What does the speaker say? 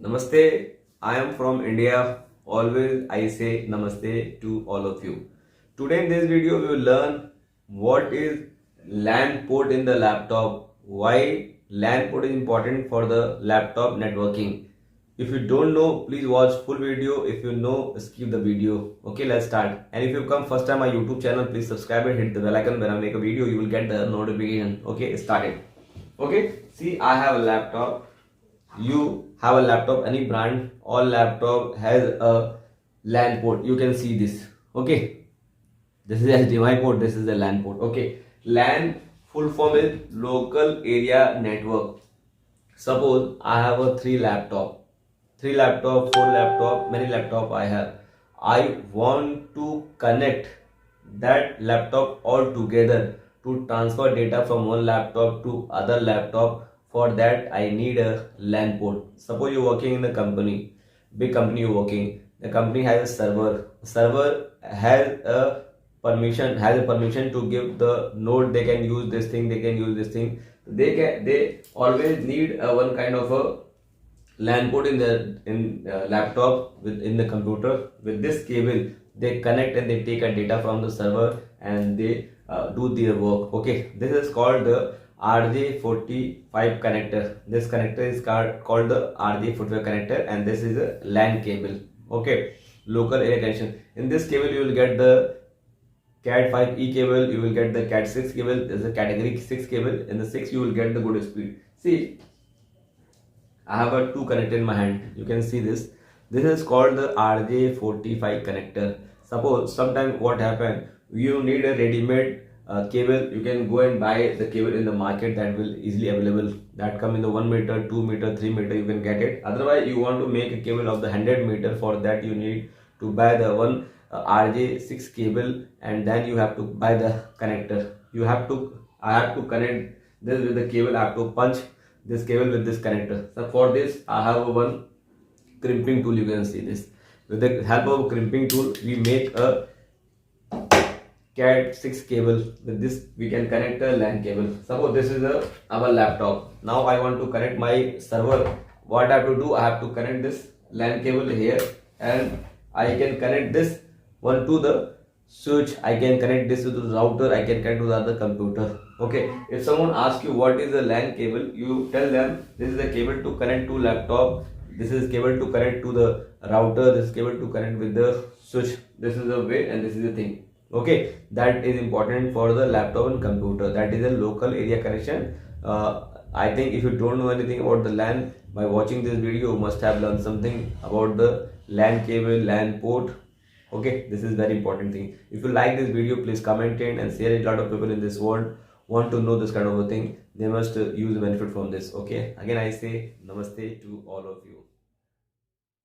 Namaste, I am from India. Always I say namaste to all of you. Today in this video we will learn what is LAN port in the laptop, why LAN port is important for the laptop networking. If you don't know, please watch full video. If you know, skip the video. Okay, let's start. And if you come first time my YouTube channel, please subscribe and hit the bell icon. When I make a video, you will get the notification. Okay, start it. Okay, see, I have a laptop. You have a laptop, any brand, all laptop has a LAN port. You can see this. Okay, this is HDMI port, this is the LAN port. Okay, LAN full form is local area network. Suppose I have a three laptop, four laptop, many laptop I have. I want to connect that laptop all together to transfer data from one laptop to other laptop. For that I need a LAN port. Suppose you're working in the company, big company you're working, the company has a server has a permission to give the node, they can use this thing, they always need one kind of a LAN port in the laptop, in the computer. With this cable they connect and they take a data from the server and they do their work. Okay, this is called the RJ45 connector. This connector is called the RJ45 connector, and this is a LAN cable. Okay, local area connection. In this cable you will get the Cat5e cable, you will get the Cat6 cable. This is a category 6 cable. In the 6 you will get the good speed. See, I have a two connector in my hand. You can see this. This is called the RJ45 connector. Suppose sometime what happen, you need a ready-made cable. You can go and buy the cable in the market that will easily available, that come in the 1 meter, 2 meter, 3 meter, you can get it. Otherwise you want to make a cable of the 100 meter. For that you need to buy the one RJ6 cable, and then you have to buy the connector. I have to connect this with the cable. I have to punch this cable with this connector. So for this I have one crimping tool. You can see this. With the help of a crimping tool we make a Cat6 cable. With this we can connect a LAN cable. Suppose this is our laptop. Now I want to connect my server. What I have to do, I have to connect this LAN cable here, and I can connect this one to the switch. I can connect this to the router. I can connect to the other computer. Okay, if someone asks you what is a LAN cable, you tell them this is a cable to connect to laptop, this is cable to connect to the router, this is cable to connect with the switch. This is the way and this is the thing. Okay, that is important for the laptop and computer. That is a local area connection. I think if you don't know anything about the LAN, by watching this video you must have learned something about the LAN cable, LAN port. Okay, this is very important thing. If you like this video, please comment it and share it. A lot of people in this world want to know this kind of a thing. They must use benefit from this. Okay, again I say namaste to all of you.